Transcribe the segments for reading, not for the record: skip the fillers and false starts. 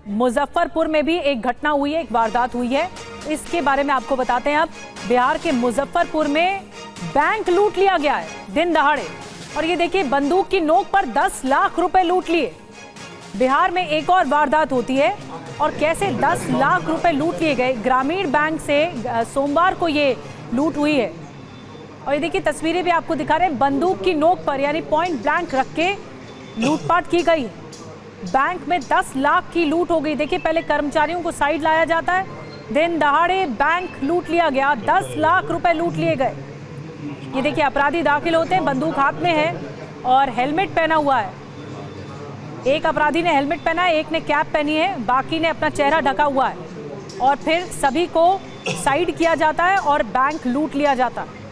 मुजफ्फरपुर में भी एक घटना हुई है, एक वारदात हुई है। इसके बारे में आपको बताते हैं। अब बिहार के मुजफ्फरपुर में बैंक लूट लिया गया है दिन दहाड़े। और ये देखिए, बंदूक की नोक पर 10 लाख रुपए लूट लिए। बिहार में एक और वारदात होती है और कैसे 10 लाख रुपए लूट लिए गए। ग्रामीण बैंक से सोमवार को ये लूट हुई है। और ये देखिए, तस्वीरें भी आपको दिखा रहे हैं। बंदूक की नोक पर यानी पॉइंट ब्लैंक रख के लूटपाट की गई है। बैंक में 10 लाख की लूट हो गई। देखिए, पहले कर्मचारियों को साइड लाया जाता है, दिन दहाड़े बैंक लूट लिया गया। 10 लाख रुपए लूट लिए गए। ये देखिए, अपराधी दाखिल होते हैं, बंदूक हाथ में है और हेलमेट पहना हुआ है। एक अपराधी ने हेलमेट पहना है, एक ने कैप पहनी है, बाकी ने अपना चेहरा ढका हुआ है। और फिर सभी को साइड किया जाता है और बैंक लूट लिया जाता है।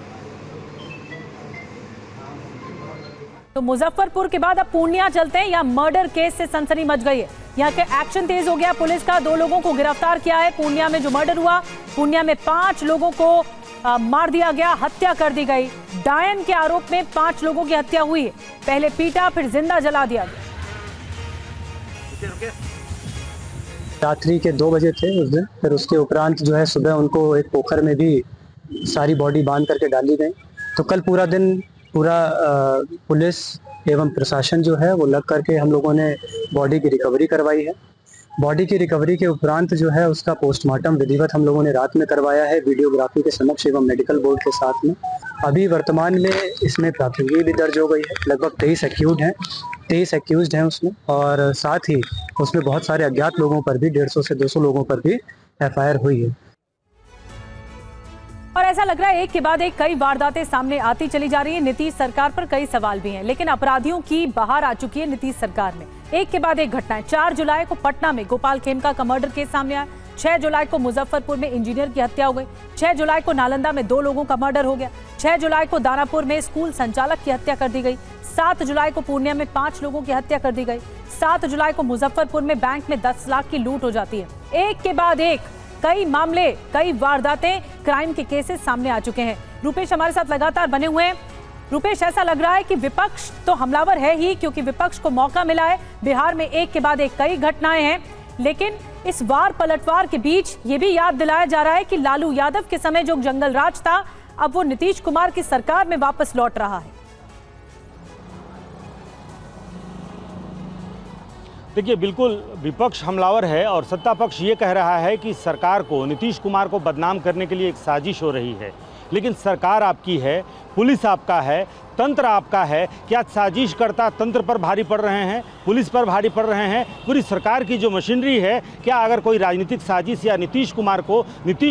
तो मुजफ्फरपुर के बाद अब पूर्णिया चलते हैं। यहाँ मर्डर केस से सनसनी मच गई है। यहाँ के एक्शन तेज हो गया पुलिस का। 2 लोगों को गिरफ्तार किया है। पूर्णिया में जो मर्डर हुआ, पूर्णिया में 5 लोगों को मार दिया गया, हत्या कर दी गई। डायन के आरोप में 5 लोगों की हत्या हुई है। पहले पीटा, फिर जिंदा जला दिया गया। रात्रि के 2 बजे थे उस दिन। फिर उसके उपरांत जो है सुबह उनको एक पोखर में भी सारी बॉडी बांध करके डाली गई। तो कल पूरा दिन पुलिस एवं प्रशासन जो है वो लग करके हम लोगों ने बॉडी की रिकवरी करवाई है। बॉडी की रिकवरी के उपरांत जो है उसका पोस्टमार्टम विधिवत हम लोगों ने रात में करवाया है, वीडियोग्राफी के समक्ष एवं मेडिकल बोर्ड के साथ में। अभी वर्तमान में इसमें प्राथमिकी भी दर्ज हो गई है। लगभग 23 एक्यूज्ड हैं उसमें, और साथ ही उसमें बहुत सारे अज्ञात लोगों पर भी 150 से 200 लोगों पर भी FIR हुई है। और ऐसा लग रहा है एक के बाद एक कई वारदातें सामने आती चली जा रही है। नीतीश सरकार पर कई सवाल भी हैं, लेकिन अपराधियों की बहार आ चुकी है नीतीश सरकार में। एक के बाद एक घटनाएं। 4 जुलाई को पटना में गोपाल खेमका का मर्डर केस सामने आया। 6 जुलाई को मुजफ्फरपुर में इंजीनियर की हत्या हो गई। 6 जुलाई को नालंदा में 2 लोगों का मर्डर हो गया। 6 जुलाई को दानापुर में स्कूल संचालक की हत्या कर दी गई। 7 जुलाई को पूर्णिया में 5 लोगों की हत्या कर दी गई। 7 जुलाई को मुजफ्फरपुर में बैंक में 10 लाख की लूट हो जाती है। एक के बाद एक कई मामले, कई वारदातें, क्राइम के केसेस सामने आ चुके हैं। रूपेश हमारे साथ लगातार बने हुए हैं। रूपेश, ऐसा लग रहा है कि विपक्ष तो हमलावर है ही, क्योंकि विपक्ष को मौका मिला है। बिहार में एक के बाद एक कई घटनाएं हैं, लेकिन इस वार पलटवार के बीच ये भी याद दिलाया जा रहा है कि लालू यादव के समय जो जंगल राज था, अब वो नीतीश कुमार की सरकार में वापस लौट रहा है। देखिए, बिल्कुल विपक्ष हमलावर है और सत्ता पक्ष ये कह रहा है कि सरकार को, नीतीश कुमार को बदनाम करने के लिए एक साजिश हो रही है। लेकिन सरकार आपकी है, पुलिस आपका है, तंत्र आपका है। क्या साजिशकर्ता तंत्र पर भारी पड़ रहे हैं, पुलिस पर भारी पड़ रहे हैं? पूरी सरकार की जो मशीनरी है, क्या अगर कोई राजनीतिक साजिश या नीतीश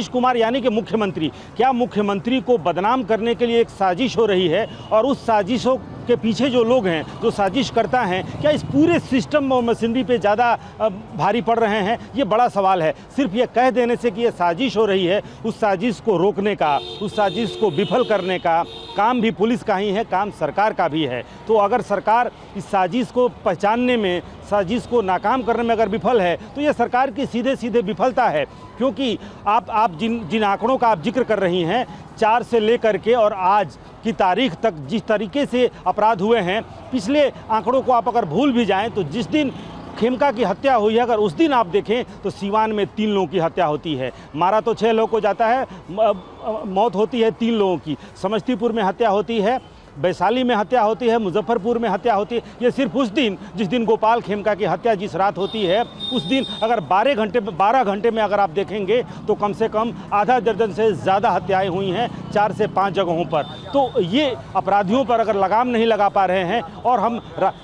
कुमार यानी कि मुख्यमंत्री, क्या मुख्यमंत्री को बदनाम करने के लिए एक साजिश हो रही है? और उस साजिशों के पीछे जो लोग हैं, जो साजिश करता हैं, क्या इस पूरे सिस्टम और मशीनरी पे ज़्यादा भारी पड़ रहे हैं? ये बड़ा सवाल है। सिर्फ ये कह देने से कि ये साजिश हो रही है, उस साजिश को रोकने का, उस साजिश को विफल करने का काम भी पुलिस का ही है, काम सरकार का भी है। तो अगर सरकार इस साजिश को पहचानने में, साजिश को नाकाम करने में अगर विफल है, तो ये सरकार की सीधे सीधे विफलता है। क्योंकि आप जिन आंकड़ों का आप जिक्र कर रही हैं, 4 से लेकर के और आज की तारीख तक जिस तरीके से अपराध हुए हैं, पिछले आंकड़ों को आप अगर भूल भी जाएं, तो जिस दिन खेमका की हत्या हुई है, अगर उस दिन आप देखें तो सीवान में 3 लोगों की हत्या होती है। मारा तो 6 लोगों को जाता है, मौत होती है 3 लोगों की। समस्तीपुर में हत्या होती है, वैशाली में हत्या होती है, मुजफ्फरपुर में हत्या होती है। ये सिर्फ उस दिन, जिस दिन गोपाल खेमका की हत्या जिस रात होती है, उस दिन अगर 12 घंटे में अगर आप देखेंगे तो कम से कम आधा दर्जन से ज़्यादा हत्याएं हुई हैं 4 से 5 जगहों पर। तो ये अपराधियों पर अगर लगाम नहीं लगा पा रहे हैं, और हम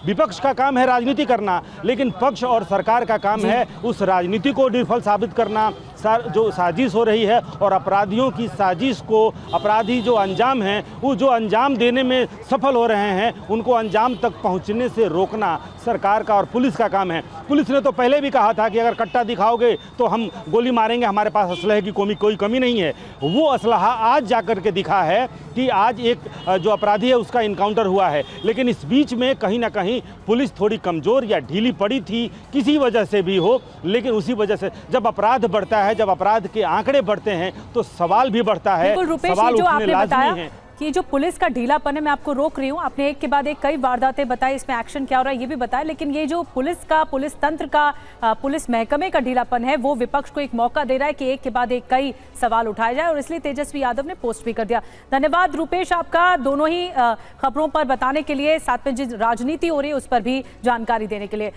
विपक्ष का काम है राजनीति करना, लेकिन पक्ष और सरकार का काम है उस राजनीति को विफल साबित करना। जो साजिश हो रही है और अपराधियों की साजिश को, अपराधी जो अंजाम हैं, वो जो अंजाम देने में सफल हो रहे हैं, उनको अंजाम तक पहुंचने से रोकना सरकार का और पुलिस का काम है। पुलिस ने तो पहले भी कहा था कि अगर कट्टा दिखाओगे तो हम गोली मारेंगे, हमारे पास असलहे की कोई कमी नहीं है। वो असलहा आज जाकर के दिखा है कि आज एक जो अपराधी है उसका इनकाउंटर हुआ है। लेकिन इस बीच में कहीं ना कहीं पुलिस थोड़ी कमज़ोर या ढीली पड़ी थी, किसी वजह से भी हो। लेकिन उसी वजह से जब अपराध बढ़ता है, जब अपराध के आंकड़े बढ़ते हैं, तो सवाल भी बढ़ता है। सवाल जो आपने बताया ये जो पुलिस का ढीलापन है, मैं आपको रोक रही हूँ, आपने एक के बाद एक कई वारदातें बताई, इसमें एक्शन क्या हो रहा है ये भी बताया, लेकिन ये जो पुलिस तंत्र का पुलिस महकमे का ढीलापन है वो विपक्ष को एक मौका दे रहा है कि एक के बाद एक कई सवाल उठाए जाए, और इसलिए तेजस्वी यादव ने पोस्ट भी कर दिया। धन्यवाद रूपेश आपका, दोनों ही खबरों पर बताने के लिए, साथ में जिस राजनीति हो रही है उस पर भी जानकारी देने के लिए।